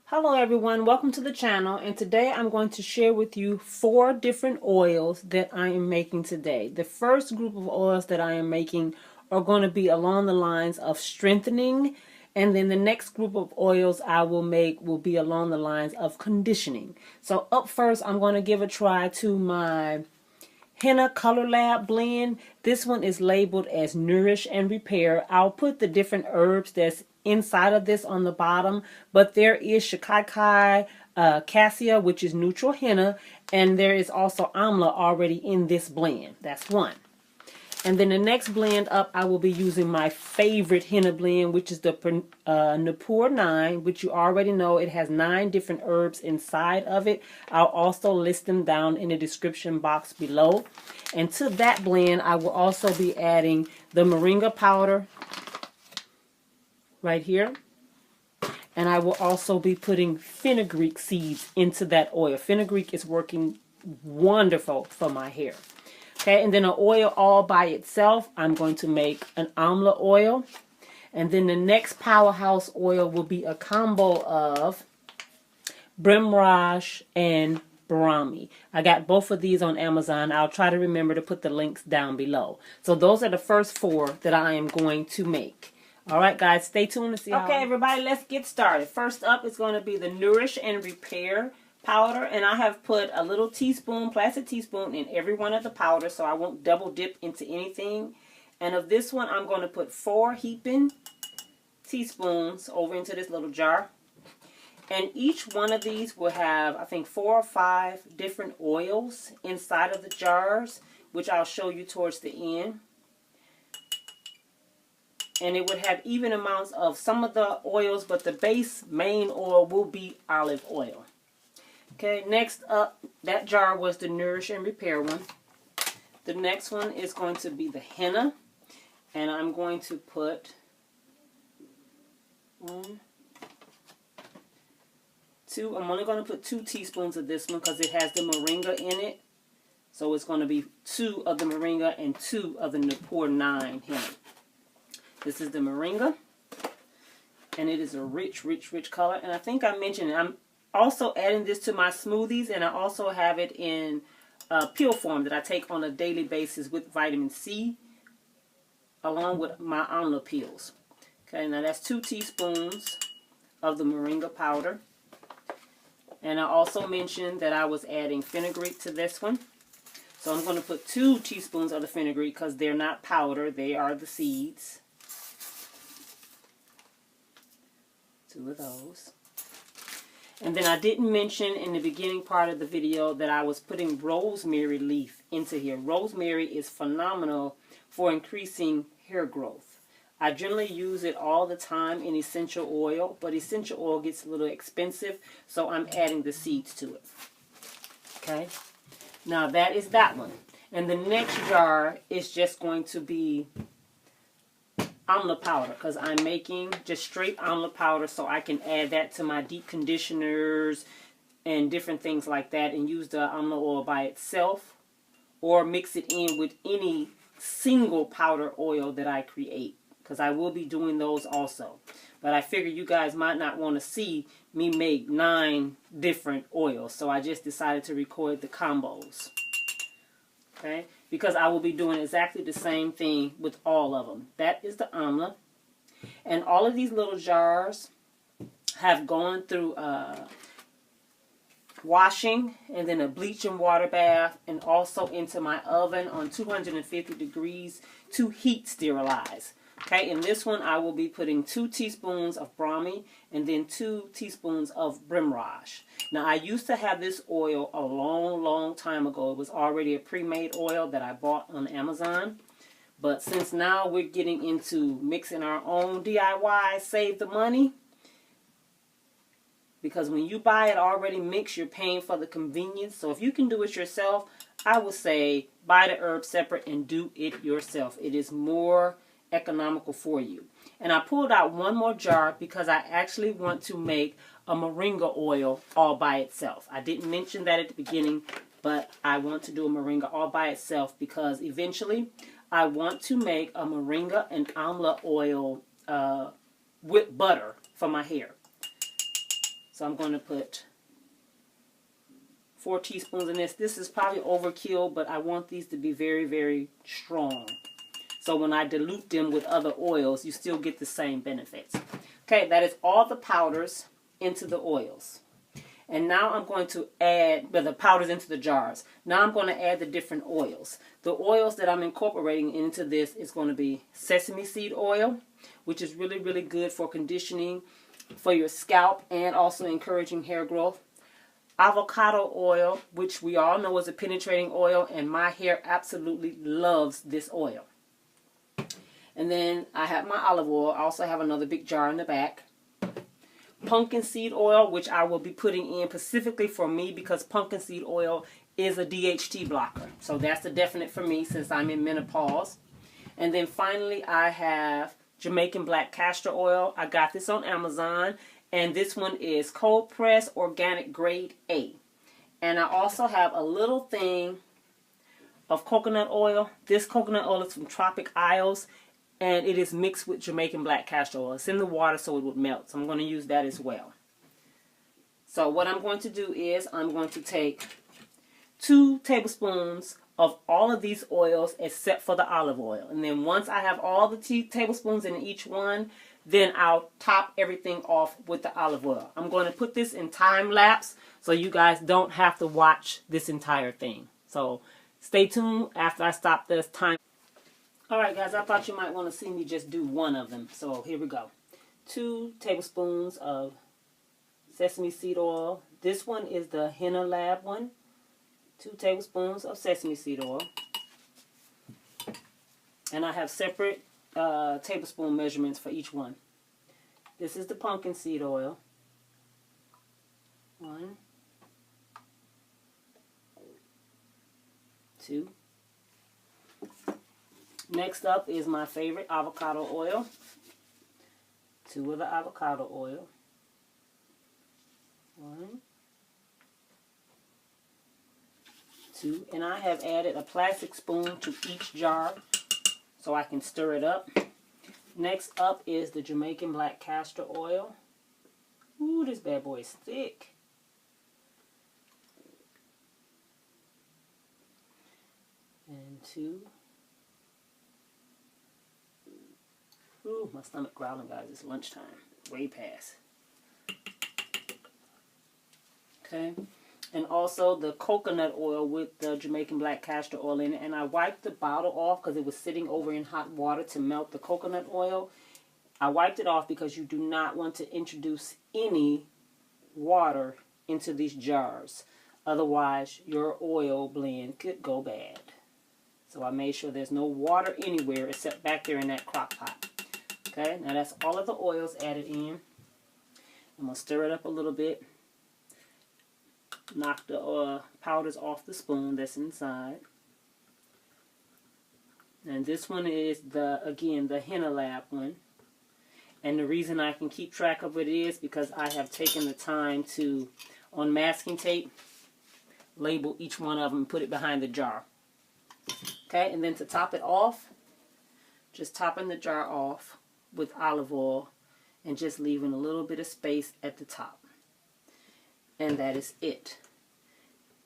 Hello everyone, welcome to the channel, and today I'm going to share with you 4 different oils that I am making today. The first group of oils that I am making are going to be along the lines of strengthening, and then the next group of oils I will make will be along the lines of conditioning. So up first, I'm going to give a try to my Henna Color Lab blend. This one is labeled as Nourish and Repair. I'll put the different herbs that's inside of this on the bottom, but there is Shikakai, cassia, which is neutral henna, and there is also Amla already in this blend. That's one. And then the next blend up, I will be using my favorite henna blend, which is the Nupur 9, which you already know. It has 9 different herbs inside of it. I'll also list them down in the description box below. And to that blend, I will also be adding the Moringa powder right here. And I will also be putting Fenugreek seeds into that oil. Fenugreek is working wonderful for my hair. Okay, and then an oil all by itself, I'm going to make an Amla oil. And then the next powerhouse oil will be a combo of Bhringraj and Brahmi. I got both of these on Amazon. I'll try to remember to put the links down below. So those are the first 4 that I am going to make. All right, guys, stay tuned to see how. Okay, everybody, let's get started. First up is going to be the Nourish and Repair powder, and I have put a little teaspoon, plastic teaspoon, in every one of the powders, so I won't double dip into anything. And of this one, I'm going to put 4 heaping teaspoons over into this little jar. And each one of these will have, I think, 4 or 5 different oils inside of the jars, which I'll show you towards the end. And it would have even amounts of some of the oils, but the base main oil will be olive oil. Okay, next up, that jar was the Nourish and Repair one. The next one is going to be the Henna. And I'm going to put 1, 2. I'm only going to put 2 teaspoons of this one because it has the Moringa in it. So it's going to be 2 of the Moringa and 2 of the Nupur 9 Henna. This is the Moringa. And it is a rich, rich, rich color. And I think I mentioned it. I'm also adding this to my smoothies, and I also have it in pill form that I take on a daily basis with vitamin C, along with my Amla pills. Okay, now that's 2 teaspoons of the Moringa powder. And I also mentioned that I was adding fenugreek to this one. So I'm going to put 2 teaspoons of the fenugreek because they're not powder, they are the seeds. 2 of those. And then I didn't mention in the beginning part of the video that I was putting rosemary leaf into here. Rosemary is phenomenal for increasing hair growth. I generally use it all the time in essential oil, but essential oil gets a little expensive, so I'm adding the seeds to it. Okay, now that is that one. And the next jar is just going to be Amla powder, because I'm making just straight Amla powder, so I can add that to my deep conditioners and different things like that and use the Amla oil by itself or mix it in with any single powder oil that I create, because I will be doing those also. But I figure you guys might not want to see me make 9 different oils, so I just decided to record the combos. Okay, because I will be doing exactly the same thing with all of them. That is the Amla. And all of these little jars have gone through washing and then a bleach and water bath, and also into my oven on 250 degrees to heat sterilize. Okay, in this one I will be putting 2 teaspoons of Brahmi and then 2 teaspoons of Bhringraj. Now I used to have this oil a long time ago. It was already a pre-made oil that I bought on Amazon. But since now we're getting into mixing our own DIY, save the money. Because when you buy it already mixed, you're paying for the convenience. So if you can do it yourself, I would say buy the herbs separate and do it yourself. It is more economical for you. And I pulled out one more jar because I actually want to make a Moringa oil all by itself. I didn't mention that at the beginning, but I want to do a Moringa all by itself because eventually I want to make a Moringa and Amla oil with butter for my hair. So I'm going to put 4 teaspoons in this. This is probably overkill, but I want these to be very, very strong. So when I dilute them with other oils, you still get the same benefits. Okay, that is all the powders into the oils. And now I'm going to add the powders into the jars. Now I'm going to add the different oils. The oils that I'm incorporating into this is going to be sesame seed oil, which is really, really good for conditioning for your scalp and also encouraging hair growth. Avocado oil, which we all know is a penetrating oil, and my hair absolutely loves this oil. And then I have my olive oil. I also have another big jar in the back. Pumpkin seed oil, which I will be putting in specifically for me because pumpkin seed oil is a DHT blocker. So that's a definite for me since I'm in menopause. And then finally I have Jamaican black castor oil. I got this on Amazon. And this one is cold press organic grade A. And I also have a little thing of coconut oil. This coconut oil is from Tropic Isles. And it is mixed with Jamaican black castor oil. It's in the water so it would melt. So I'm going to use that as well. So what I'm going to do is I'm going to take 2 tablespoons of all of these oils except for the olive oil. And then once I have all the tablespoons in each one, then I'll top everything off with the olive oil. I'm going to put this in time lapse so you guys don't have to watch this entire thing. So stay tuned after I stop this time. Alright guys, I thought you might want to see me just do one of them. So here we go. 2 tablespoons of sesame seed oil. This one is the Henna Lab one. 2 tablespoons of sesame seed oil. And I have separate tablespoon measurements for each one. This is the pumpkin seed oil. 1, 2. Next up is my favorite avocado oil. 2 of the avocado oil. 1, 2. And I have added a plastic spoon to each jar so I can stir it up. Next up is the Jamaican black castor oil. Ooh, this bad boy is thick. And 2. Ooh, my stomach growling, guys. It's lunchtime. Way past. Okay. And also the coconut oil with the Jamaican black castor oil in it. And I wiped the bottle off because it was sitting over in hot water to melt the coconut oil. I wiped it off because you do not want to introduce any water into these jars. Otherwise, your oil blend could go bad. So I made sure there's no water anywhere except back there in that crock pot. Okay, now that's all of the oils added in. I'm going to stir it up a little bit. Knock the powders off the spoon that's inside. And this one is, again, the Henna Lab one. And the reason I can keep track of it is because I have taken the time to, on masking tape, label each one of them and put it behind the jar. Okay, and then to top it off, just topping the jar off with olive oil and just leaving a little bit of space at the top. And that is it.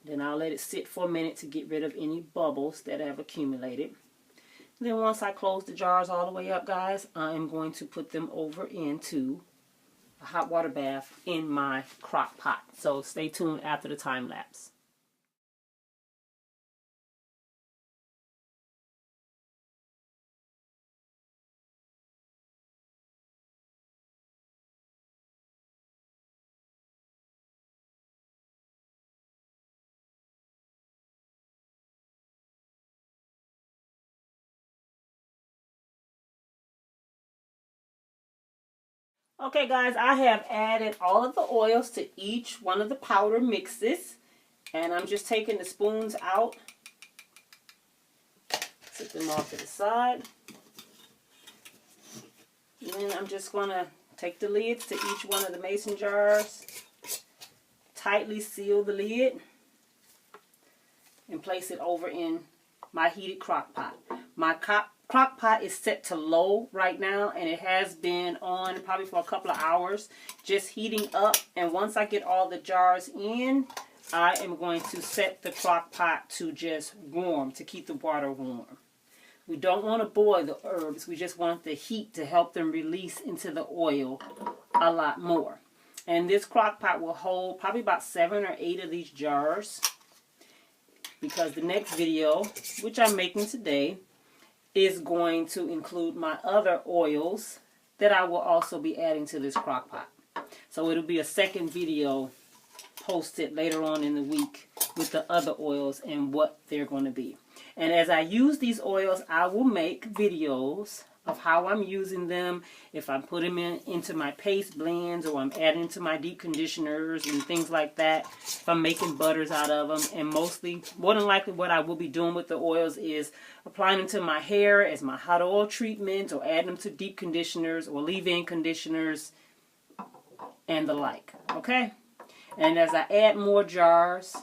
Then I'll let it sit for a minute to get rid of any bubbles that have accumulated. Then once I close the jars all the way up, guys, I'm going to put them over into a hot water bath in my crock pot. So stay tuned after the time lapse. Okay guys, I have added all of the oils to each one of the powder mixes. And I'm just taking the spoons out. Set them off to the side. And then I'm just going to take the lids to each one of the mason jars. Tightly seal the lid. And place it over in my heated crock pot. My crock crock pot is set to low right now, and it has been on probably for a couple of hours, just heating up. And once I get all the jars in, I am going to set the crock pot to just warm, to keep the water warm. We don't want to boil the herbs. We just want the heat to help them release into the oil a lot more. And this crock pot will hold probably about 7 or 8 of these jars, because the next video, which I'm making today, is going to include my other oils that I will also be adding to this crock pot. So it'll be a second video posted later on in the week with the other oils and what they're going to be. And as I use these oils, I will make videos of how I'm using them, if I'm putting them into my paste blends, or I'm adding to my deep conditioners and things like that, if I'm making butters out of them. And mostly, more than likely, what I will be doing with the oils is applying them to my hair as my hot oil treatment, or adding them to deep conditioners or leave-in conditioners and the like. Okay? And as I add more jars,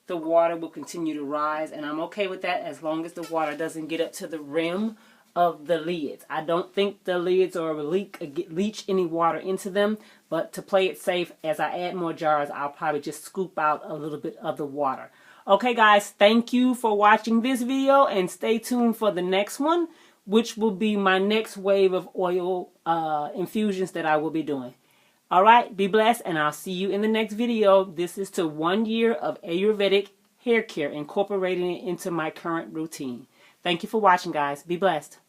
the water will continue to rise, and I'm okay with that as long as the water doesn't get up to the rim of the lids. I don't think the lids or leach any water into them, but to play it safe, as I add more jars, I'll probably just scoop out a little bit of the water. Okay guys, thank you for watching this video, and stay tuned for the next one, which will be my next wave of oil infusions that I will be doing. Alright, be blessed, and I'll see you in the next video. This is to 1 year of Ayurvedic hair care, incorporating it into my current routine. Thank you for watching, guys. Be blessed.